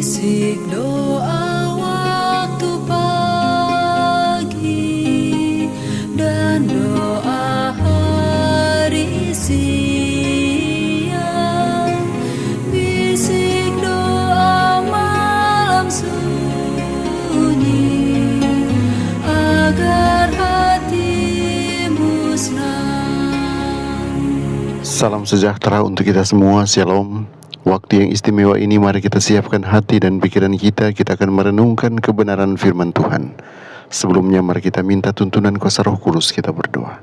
Bisik doa waktu pagi dan doa hari siang, bisik doa malam sunyi agar hatimu senang. Salam sejahtera untuk kita semua, Shalom. Waktu yang istimewa ini mari kita siapkan hati dan pikiran kita akan merenungkan kebenaran firman Tuhan. Sebelumnya mari kita minta tuntunan kuasa Roh Kudus, kita berdoa.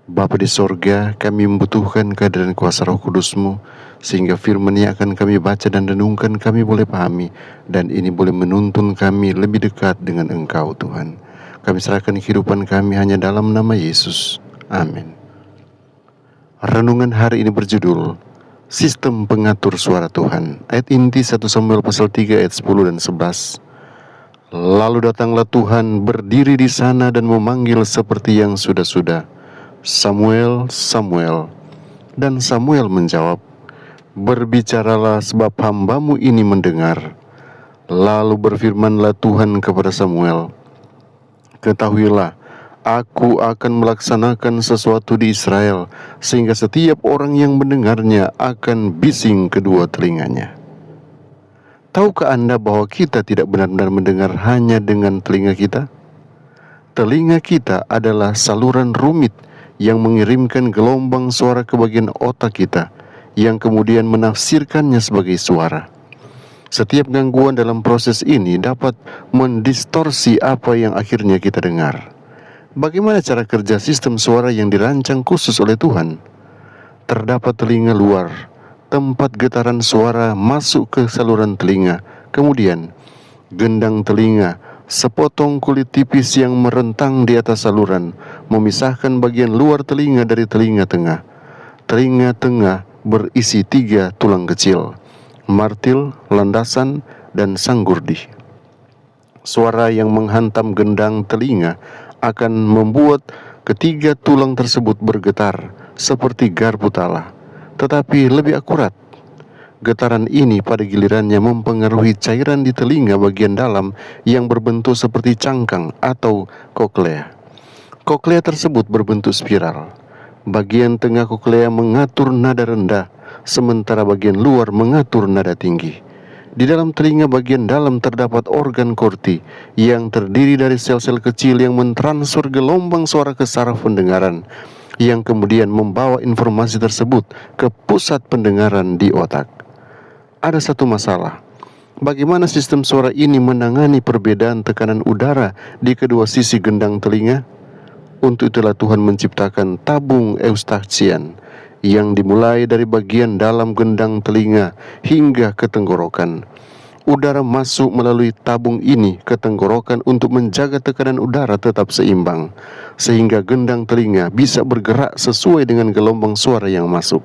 Bapa di sorga, kami membutuhkan kehadiran kuasa Roh Kudus-Mu, sehingga firman yang akan kami baca dan renungkan kami boleh pahami, dan ini boleh menuntun kami lebih dekat dengan Engkau Tuhan. Kami serahkan kehidupan kami hanya dalam nama Yesus. Amin. Renungan hari ini berjudul Sistem Pengatur Suara Tuhan. Ayat inti 1 Samuel pasal 3 ayat 10 dan 11. Lalu datanglah Tuhan berdiri di sana dan memanggil seperti yang sudah-sudah, Samuel, Samuel. Dan Samuel menjawab, berbicaralah sebab hambamu ini mendengar. Lalu berfirmanlah Tuhan kepada Samuel, ketahuilah, Aku akan melaksanakan sesuatu di Israel, sehingga setiap orang yang mendengarnya akan bising kedua telinganya. Tahukah Anda bahwa kita tidak benar-benar mendengar hanya dengan telinga kita? Telinga kita adalah saluran rumit yang mengirimkan gelombang suara ke bagian otak kita, yang kemudian menafsirkannya sebagai suara. Setiap gangguan dalam proses ini dapat mendistorsi apa yang akhirnya kita dengar. Bagaimana cara kerja sistem suara yang dirancang khusus oleh Tuhan? Terdapat telinga luar, tempat getaran suara masuk ke saluran telinga. Kemudian, gendang telinga, sepotong kulit tipis yang merentang di atas saluran, memisahkan bagian luar telinga dari telinga tengah. Telinga tengah berisi 3 tulang kecil, martil, landasan, dan sanggurdi. Suara yang menghantam gendang telinga akan membuat ketiga tulang tersebut bergetar seperti garpu tala, tetapi lebih akurat. Getaran ini pada gilirannya mempengaruhi cairan di telinga bagian dalam yang berbentuk seperti cangkang atau koklea. Koklea tersebut berbentuk spiral. Bagian tengah koklea mengatur nada rendah, sementara bagian luar mengatur nada tinggi. Di dalam telinga bagian dalam terdapat organ korti yang terdiri dari sel-sel kecil yang mentransfer gelombang suara ke saraf pendengaran, yang kemudian membawa informasi tersebut ke pusat pendengaran di otak. Ada satu masalah. Bagaimana sistem suara ini menangani perbedaan tekanan udara di kedua sisi gendang telinga? Untuk itulah Tuhan menciptakan tabung eustachian yang dimulai dari bagian dalam gendang telinga hingga ke tenggorokan. Udara masuk melalui tabung ini ke tenggorokan untuk menjaga tekanan udara tetap seimbang, sehingga gendang telinga bisa bergerak sesuai dengan gelombang suara yang masuk.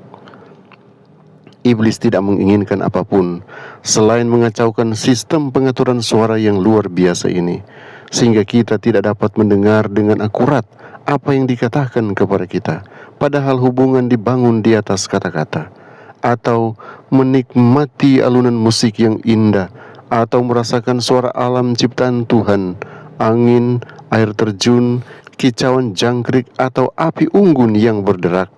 Iblis tidak menginginkan apapun selain mengacaukan sistem pengaturan suara yang luar biasa ini, sehingga kita tidak dapat mendengar dengan akurat apa yang dikatakan kepada kita, padahal hubungan dibangun di atas kata-kata, atau menikmati alunan musik yang indah, atau merasakan suara alam ciptaan Tuhan, angin, air terjun, kicauan jangkrik, atau api unggun yang berderak.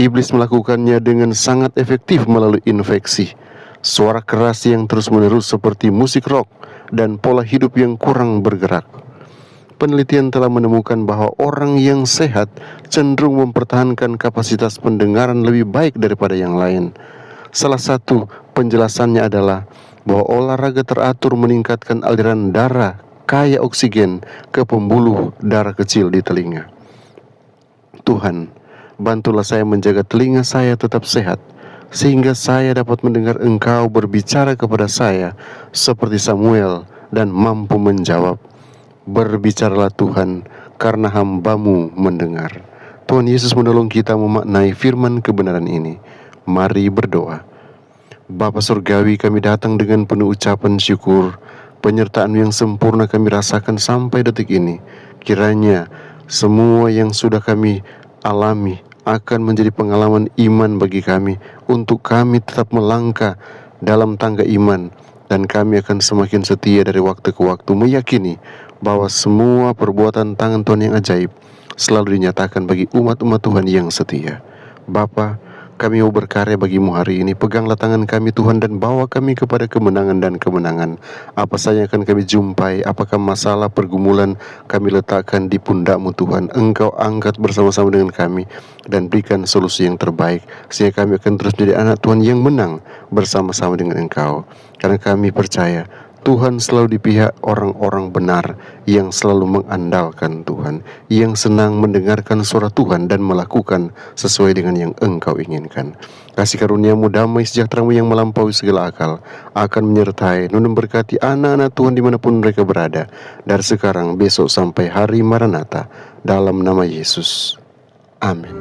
Iblis melakukannya dengan sangat efektif melalui infeksi, suara keras yang terus-menerus seperti musik rock, dan pola hidup yang kurang bergerak. Penelitian telah menemukan bahwa orang yang sehat cenderung mempertahankan kapasitas pendengaran lebih baik daripada yang lain. Salah satu penjelasannya adalah bahwa olahraga teratur meningkatkan aliran darah kaya oksigen ke pembuluh darah kecil di telinga. Tuhan, bantulah saya menjaga telinga saya tetap sehat, sehingga saya dapat mendengar Engkau berbicara kepada saya seperti Samuel dan mampu menjawab. Berbicaralah Tuhan, karena hamba-Mu mendengar. Tuhan Yesus menolong kita memaknai firman kebenaran ini. Mari berdoa. Bapa Surgawi, kami datang dengan penuh ucapan syukur. Penyertaan yang sempurna kami rasakan sampai detik ini. Kiranya semua yang sudah kami alami akan menjadi pengalaman iman bagi kami, untuk kami tetap melangkah dalam tangga iman dan kami akan semakin setia dari waktu ke waktu meyakini bahwa semua perbuatan tangan Tuhan yang ajaib selalu dinyatakan bagi umat-umat Tuhan yang setia. Bapa, kami mau berkarya bagimu hari ini. Peganglah tangan kami Tuhan dan bawa kami kepada kemenangan dan kemenangan. Apa saja yang akan kami jumpai, apakah masalah pergumulan, kami letakkan di pundakmu Tuhan. Engkau angkat bersama-sama dengan kami dan berikan solusi yang terbaik, sehingga kami akan terus menjadi anak Tuhan yang menang bersama-sama dengan Engkau. Karena kami percaya Tuhan selalu di pihak orang-orang benar yang selalu mengandalkan Tuhan, yang senang mendengarkan suara Tuhan dan melakukan sesuai dengan yang Engkau inginkan. Kasih karuniamu, damai sejahteramu yang melampaui segala akal akan menyertai dan memberkati anak-anak Tuhan dimanapun mereka berada, dari sekarang, besok sampai hari Maranatha, dalam nama Yesus. Amin.